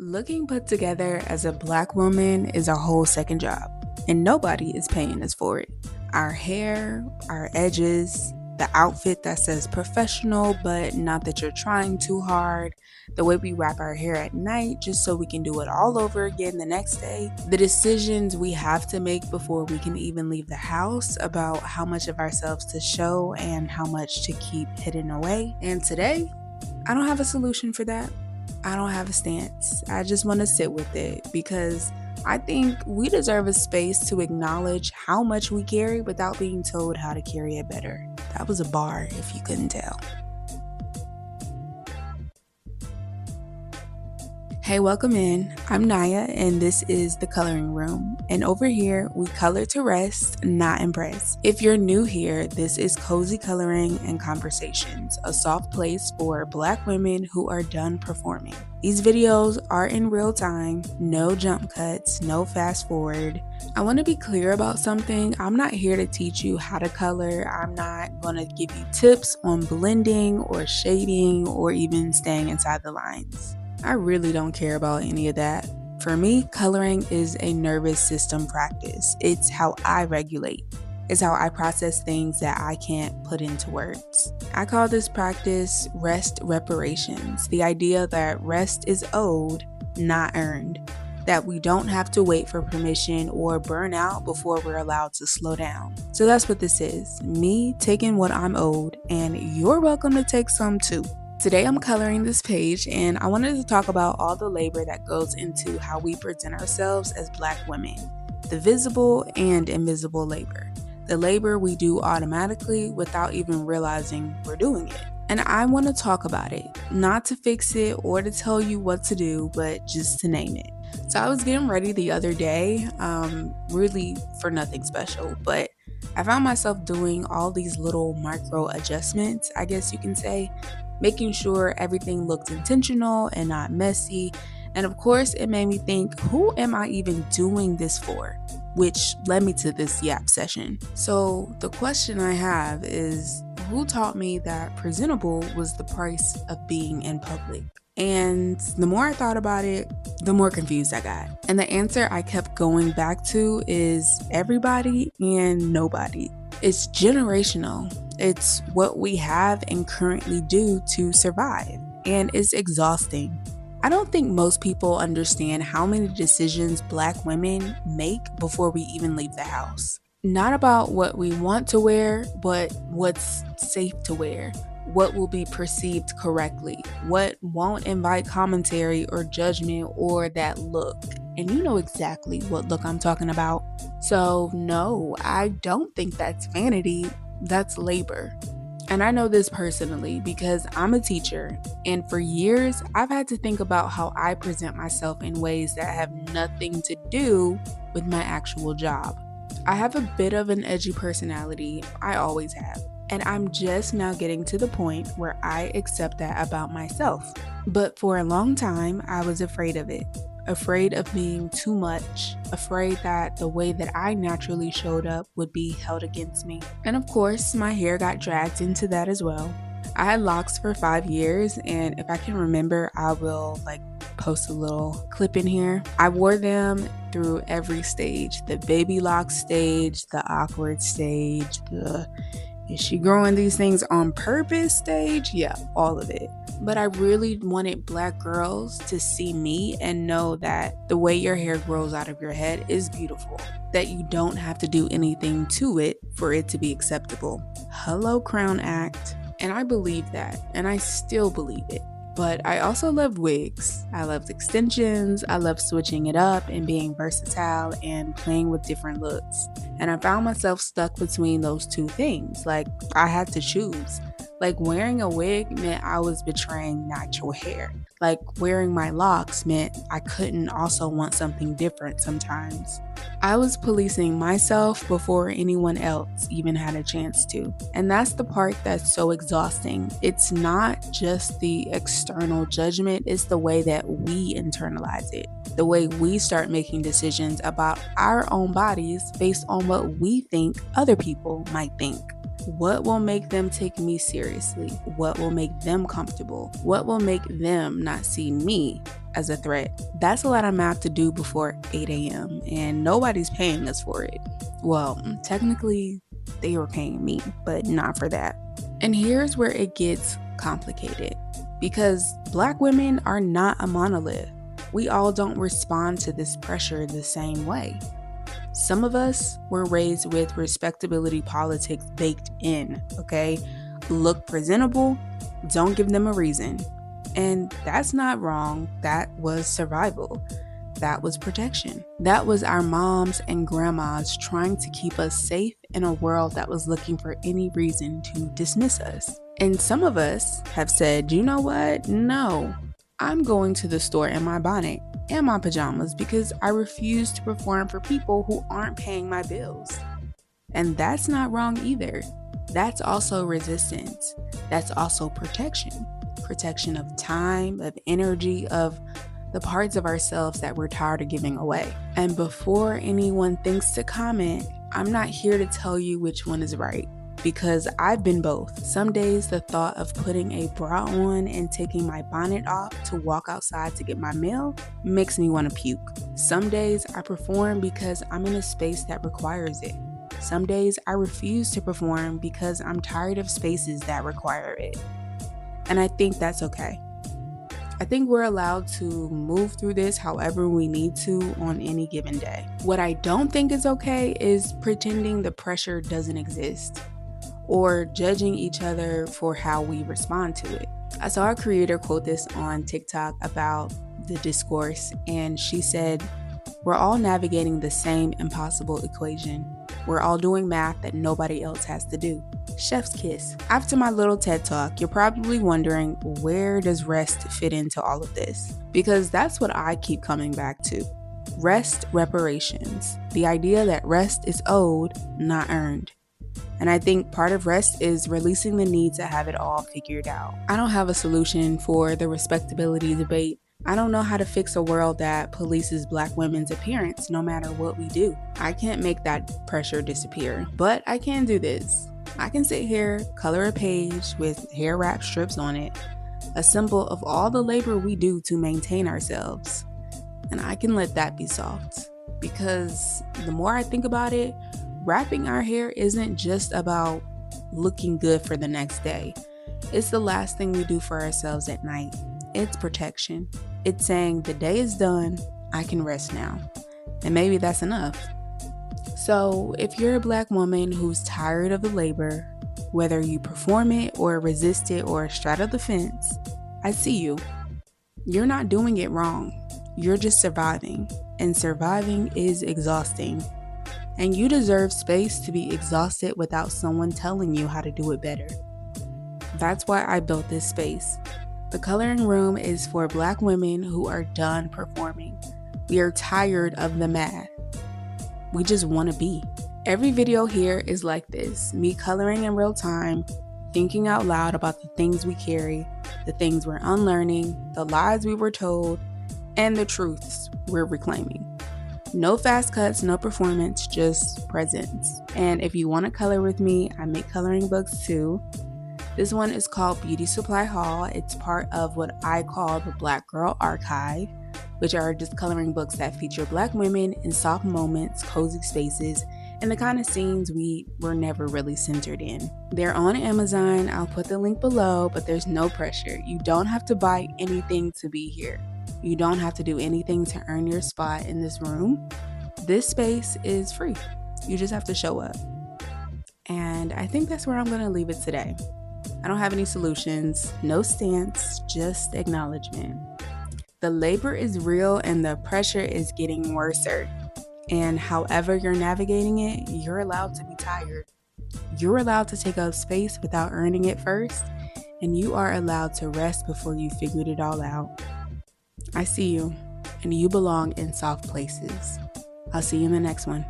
Looking put together as a Black woman is a whole second job, and nobody is paying us for it. Our hair, our edges, the outfit that says professional, but not that you're trying too hard, the way we wrap our hair at night just so we can do it all over again the next day, the decisions we have to make before we can even leave the house about how much of ourselves to show and how much to keep hidden away. And today, I don't have a solution for that. I don't have a stance. I just want to sit with it because I think we deserve a space to acknowledge how much we carry without being told how to carry it better. That was a bar, if you couldn't tell. Hey, welcome in. I'm Naya, and this is The Coloring Room. And over here, we color to rest, not impress. If you're new here, this is Cozy Coloring and Conversations, a soft place for Black women who are done performing. These videos are in real time, no jump cuts, no fast forward. I want to be clear about something. I'm not here to teach you how to color. I'm not going to give you tips on blending or shading or even staying inside the lines. I really don't care about any of that. For me, coloring is a nervous system practice. It's how I regulate. It's how I process things that I can't put into words. I call this practice rest reparations, the idea that rest is owed, not earned, that we don't have to wait for permission or burn out before we're allowed to slow down. So that's what this is, me taking what I'm owed, and you're welcome to take some too. Today I'm coloring this page, and I wanted to talk about all the labor that goes into how we present ourselves as Black women. The visible and invisible labor. The labor we do automatically without even realizing we're doing it. And I want to talk about it, not to fix it or to tell you what to do, but just to name it. So I was getting ready the other day, really for nothing special, but I found myself doing all these little micro adjustments, I guess you can say, making sure everything looked intentional and not messy. And of course, it made me think, who am I even doing this for? Which led me to this yap session. So the question I have is, who taught me that presentable was the price of being in public? And the more I thought about it, the more confused I got. And the answer I kept going back to is everybody and nobody. It's generational. It's what we have and currently do to survive. And it's exhausting. I don't think most people understand how many decisions Black women make before we even leave the house. Not about what we want to wear, but what's safe to wear. What will be perceived correctly, what won't invite commentary or judgment or that look. And you know exactly what look I'm talking about. So no, I don't think that's vanity, that's labor. And I know this personally because I'm a teacher, and for years I've had to think about how I present myself in ways that have nothing to do with my actual job. I have a bit of an edgy personality, I always have. And I'm just now getting to the point where I accept that about myself. But for a long time, I was afraid of it. Afraid of being too much. Afraid that the way that I naturally showed up would be held against me. And of course, my hair got dragged into that as well. I had locks for 5 years, and if I can remember, I will post a little clip in here. I wore them through every stage. The baby lock stage, the awkward stage, the is she growing these things on purpose stage? Yeah, all of it. But I really wanted Black girls to see me and know that the way your hair grows out of your head is beautiful. That you don't have to do anything to it for it to be acceptable. Hello, Crown Act. And I believe that, and I still believe it. But I also loved wigs. I loved extensions. I loved switching it up and being versatile and playing with different looks. And I found myself stuck between those two things. I had to choose. Wearing a wig meant I was betraying natural hair. Wearing my locks meant I couldn't also want something different sometimes. I was policing myself before anyone else even had a chance to. And that's the part that's so exhausting. It's not just the external judgment, it's the way that we internalize it. The way we start making decisions about our own bodies based on what we think other people might think. What will make them take me seriously? What will make them comfortable? What will make them not see me as a threat? That's a lot of math to do before 8 a.m. and nobody's paying us for it. Well, technically, they were paying me, but not for that. And here's where it gets complicated because Black women are not a monolith. We all don't respond to this pressure the same way. Some of us were raised with respectability politics baked in, okay? Look presentable, don't give them a reason. And that's not wrong. That was survival. That was protection. That was our moms and grandmas trying to keep us safe in a world that was looking for any reason to dismiss us. And some of us have said, you know what? No, I'm going to the store in my bonnet and my pajamas because I refuse to perform for people who aren't paying my bills. And that's not wrong either. That's also resistance. That's also protection. Protection of time, of energy, of the parts of ourselves that we're tired of giving away. And before anyone thinks to comment, I'm not here to tell you which one is right, because I've been both. Some days the thought of putting a bra on and taking my bonnet off to walk outside to get my mail makes me want to puke. Some days I perform because I'm in a space that requires it. Some days I refuse to perform because I'm tired of spaces that require it. And I think that's okay. I think we're allowed to move through this however we need to on any given day. What I don't think is okay is pretending the pressure doesn't exist or judging each other for how we respond to it. I saw a creator quote this on TikTok about the discourse, and she said, "We're all navigating the same impossible equation. We're all doing math that nobody else has to do." Chef's kiss. After my little TED Talk, you're probably wondering, where does rest fit into all of this? Because that's what I keep coming back to. Rest reparations. The idea that rest is owed, not earned. And I think part of rest is releasing the need to have it all figured out. I don't have a solution for the respectability debate. I don't know how to fix a world that polices Black women's appearance no matter what we do. I can't make that pressure disappear, but I can do this. I can sit here, color a page with hair wrap strips on it, a symbol of all the labor we do to maintain ourselves. And I can let that be soft. Because the more I think about it, wrapping our hair isn't just about looking good for the next day. It's the last thing we do for ourselves at night. It's protection. It's saying the day is done, I can rest now. And maybe that's enough. So if you're a Black woman who's tired of the labor, whether you perform it or resist it or straddle the fence, I see you. You're not doing it wrong. You're just surviving. And surviving is exhausting. And you deserve space to be exhausted without someone telling you how to do it better. That's why I built this space. The coloring room is for Black women who are done performing. We are tired of the math. We just want to be. Every video here is like this, me coloring in real time, thinking out loud about the things we carry, the things we're unlearning, the lies we were told, and the truths we're reclaiming. No fast cuts, no performance, just presence. And if you want to color with me, I make coloring books too. This one is called Beauty Supply Haul. It's part of what I call the Black Girl Archive, which are just coloring books that feature Black women in soft moments, cozy spaces, and the kind of scenes we were never really centered in. They're on Amazon. I'll put the link below, but there's no pressure. You don't have to buy anything to be here. You don't have to do anything to earn your spot in this room. This space is free. You just have to show up. And I think that's where I'm going to leave it today. I don't have any solutions, no stance, just acknowledgement. The labor is real and the pressure is getting worser. And however you're navigating it, you're allowed to be tired. You're allowed to take up space without earning it first. And you are allowed to rest before you figured it all out. I see you, and you belong in soft places. I'll see you in the next one.